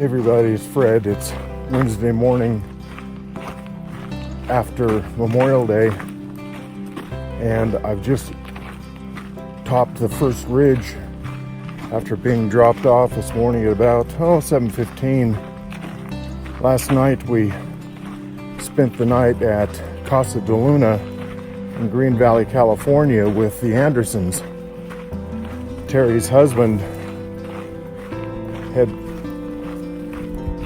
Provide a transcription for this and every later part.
Everybody, it's Fred. It's Wednesday morning after Memorial Day, and I've just topped the first ridge after being dropped off this morning at about 7:15. Last night we spent the night at Casa in Green Valley, California with the Andersons. Terry's husband had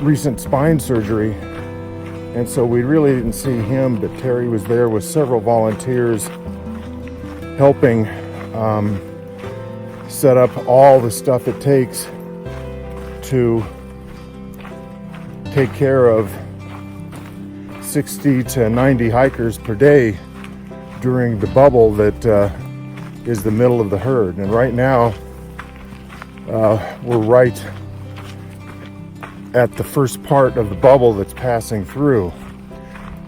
recent spine surgery, and so we really didn't see him, but Terry was there with several volunteers helping set up all the stuff it takes to take care of 60 to 90 hikers per day during the bubble that is the middle of the herd. And right now we're right at the first part of the bubble that's passing through.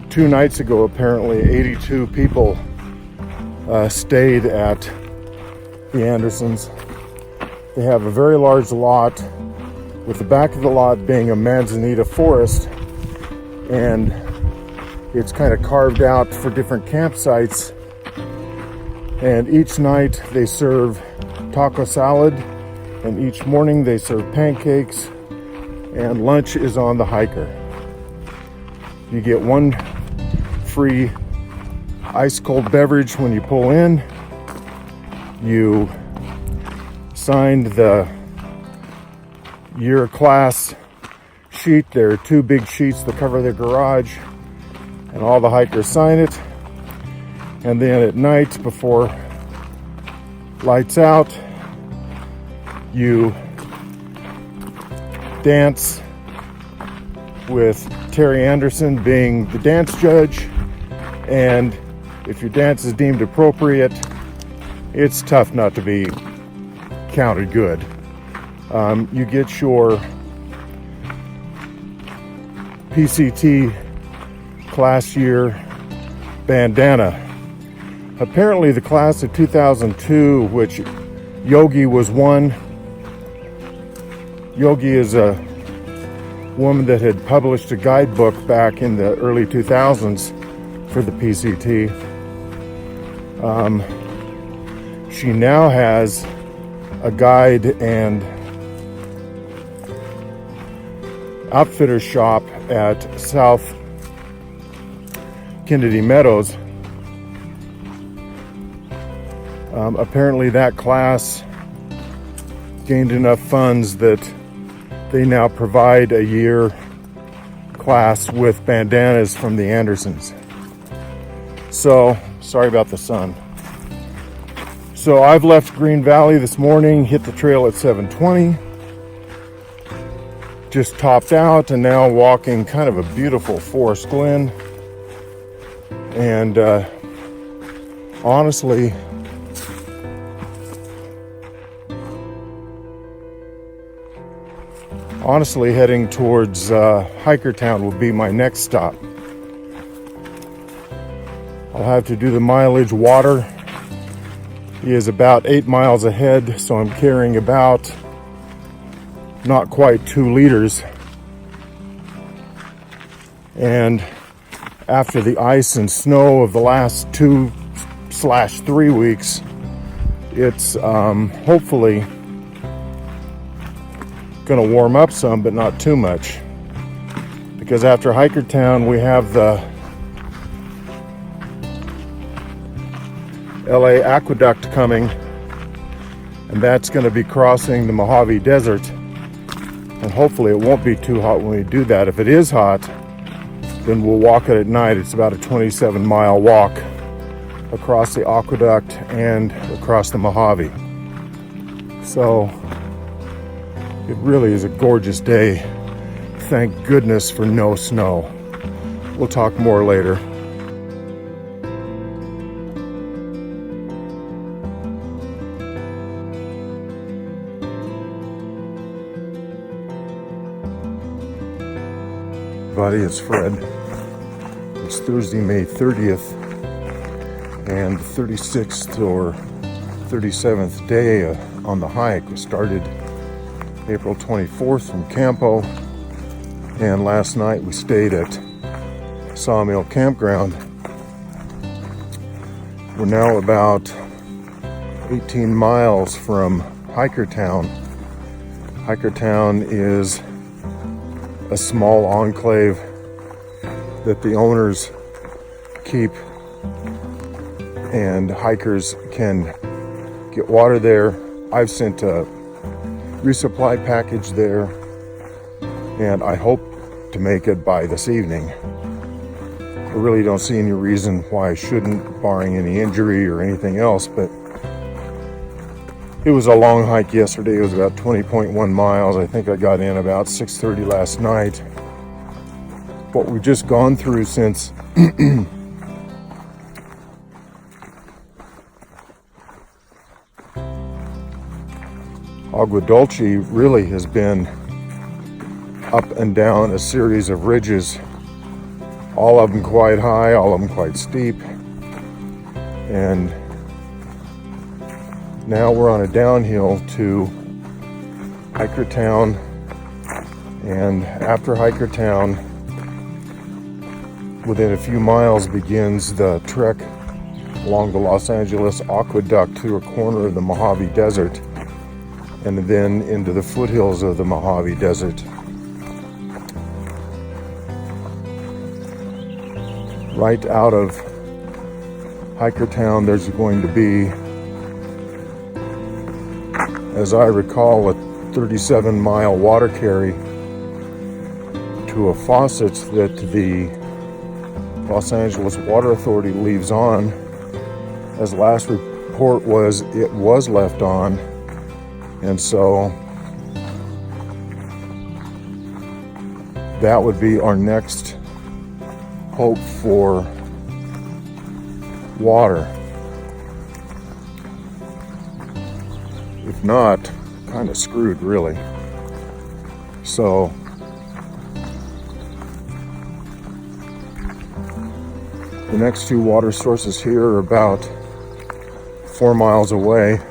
2 nights ago, apparently 82 people stayed at the Andersons. They have a very large lot, with the back of the lot being a manzanita forest, and it's kind of carved out for different campsites. And each night they serve taco salad, and each morning they serve pancakes, and lunch is on the hiker. You get one free ice cold beverage when you pull in. You signed the year class sheet. There are 2 big sheets that cover the garage, and all the hikers sign it. And then at night, before lights out, you dance with Terry Anderson being the dance judge, and if your dance is deemed appropriate, it's tough not to be counted good. You get your PCT class year bandana. Apparently the class of 2002, which Yogi was one. Yogi is a woman that had published a guidebook back in the early 2000s for the PCT. She now has a guide and outfitter shop at South Kennedy Meadows. Apparently that class gained enough funds that they now provide a year class with bandanas from the Andersons. So, sorry about the sun. So I've left Green Valley this morning, hit the trail at 7:20, just topped out, and now walking kind of a beautiful forest glen. And honestly, heading towards Hikertown will be my next stop. I'll have to do the mileage water. He is about 8 miles ahead, so I'm carrying about not quite 2 liters. And after the ice and snow of the last 2/3 weeks, it's hopefully going to warm up some, but not too much, because after Hikertown we have the LA Aqueduct coming, and that's going to be crossing the Mojave Desert, and hopefully it won't be too hot when we do that. If it is hot, then we'll walk it at night. It's about a 27-mile walk across the aqueduct and across the Mojave. So it really is a gorgeous day. Thank goodness for no snow. We'll talk more later. Everybody, it's Fred. It's Thursday, May 30th, and the 36th or 37th day on the hike. We started April 24th from Campo, And last night we stayed at Sawmill Campground. We're now about 18 miles from Hikertown. Hikertown is a small enclave that the owners keep, and hikers can get water there. I've sent a resupply package there, and I hope to make it by this evening. I really don't see any reason why I shouldn't, barring any injury or anything else, but it was a long hike yesterday. It was about 20.1 miles. I think I got in about 6:30 last night. What we've just gone through since Agua Dulce really has been up and down a series of ridges, all of them quite high, all of them quite steep, and now we're on a downhill to Hikertown, and after Hikertown, within a few miles begins the trek along the Los Angeles Aqueduct to a corner of the Mojave Desert, and then into the foothills of the Mojave Desert. Right out of Hikertown, there's going to be, as I recall, a 37-mile water carry to a faucet that the Los Angeles Water Authority leaves on. As last report was, it was left on. And so that would be our next hope for water. If not, kind of screwed, really. So the next two water sources here are about 4 miles away.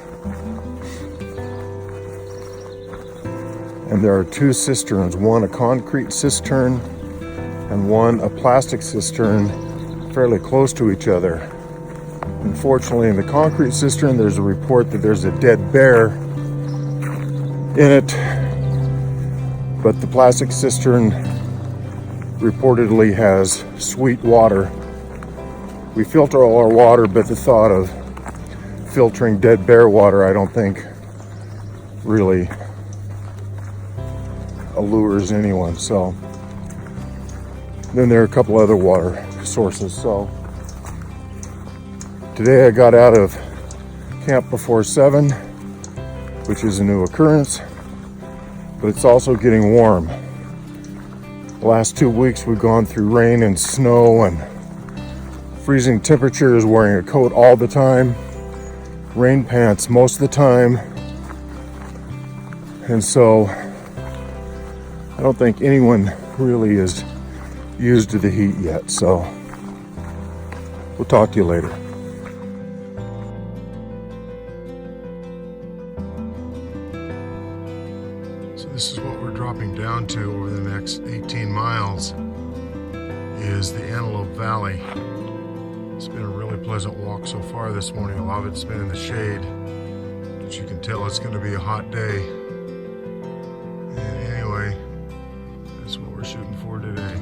And there are two cisterns, one a concrete cistern and one a plastic cistern, fairly close to each other. Unfortunately, in the concrete cistern, there's a report that there's a dead bear in it, but the plastic cistern reportedly has sweet water. We filter all our water, but the thought of filtering dead bear water, I don't think really allures anyone. So then there are a couple other water sources. So today I got out of camp before 7, which is a new occurrence, but it's also getting warm. The last 2 weeks we've gone through rain and snow and freezing temperatures, wearing a coat all the time, rain pants most of the time, and so I don't think anyone really is used to the heat yet. So we'll talk to you later. So this is what we're dropping down to over the next 18 miles is the Antelope Valley. It's been a really pleasant walk so far this morning. A lot of it's been in the shade. As you can tell, it's going to be a hot day. And anyway, that's what we're shooting for today.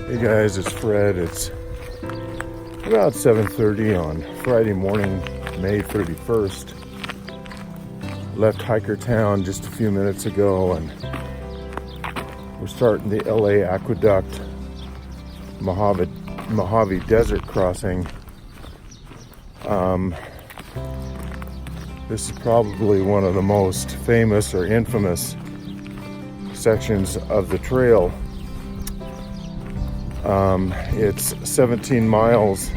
Hey guys, it's Fred. It's about 7:30 on Friday morning, May 31st. Left Hikertown just a few minutes ago, and we're starting the LA Aqueduct Mojave Desert crossing This is probably one of the most famous or infamous sections of the trail. It's 17 miles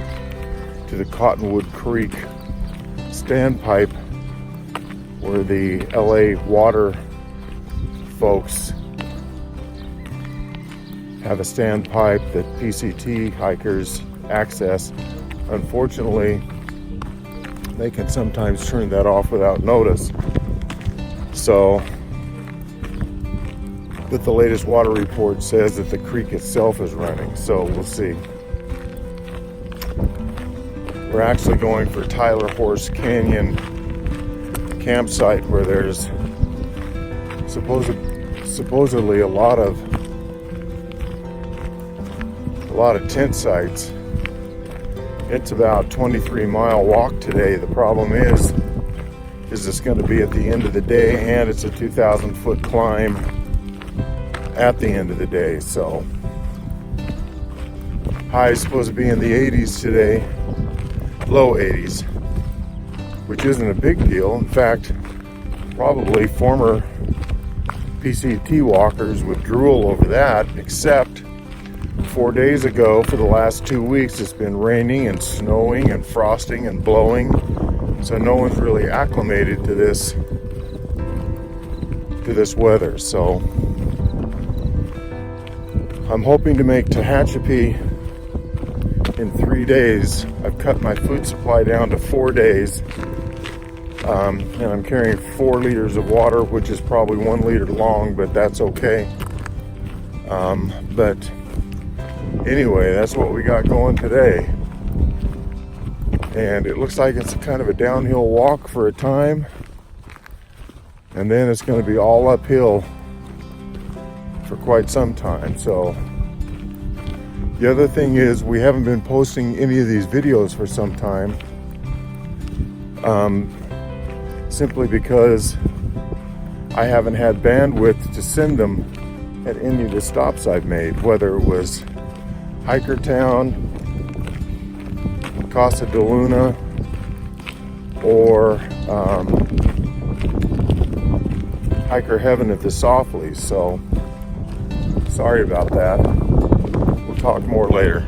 to the Cottonwood Creek standpipe, where the LA water folks have a standpipe that PCT hikers access. Unfortunately, they can sometimes turn that off without notice. So, but the latest water report says that the creek itself is running, so we'll see. We're actually going for Tyler Horse Canyon campsite, where there's supposedly a lot of tent sites. It's about 23-mile walk today. The problem is it's going to be at the end of the day, and it's a 2,000-foot climb at the end of the day. So high is supposed to be in the 80s today, low 80s, which isn't a big deal. In fact, probably former PCT walkers would drool over that, except 4 days ago, for the last 2 weeks, it's been raining and snowing and frosting and blowing, so no one's really acclimated to this weather. So I'm hoping to make Tehachapi in 3 days. I've cut my food supply down to 4 days, and I'm carrying 4 liters of water, which is probably 1 liter long, but that's okay. But anyway, that's what we got going today. And it looks like it's kind of a downhill walk for a time, and then it's going to be all uphill for quite some time. So the other thing is, we haven't been posting any of these videos for some time, simply because I haven't had bandwidth to send them at any of the stops I've made, whether it was Hiker Town, Casa de Luna, or Hiker Heaven at the Softleys. So sorry about that. We'll talk more later.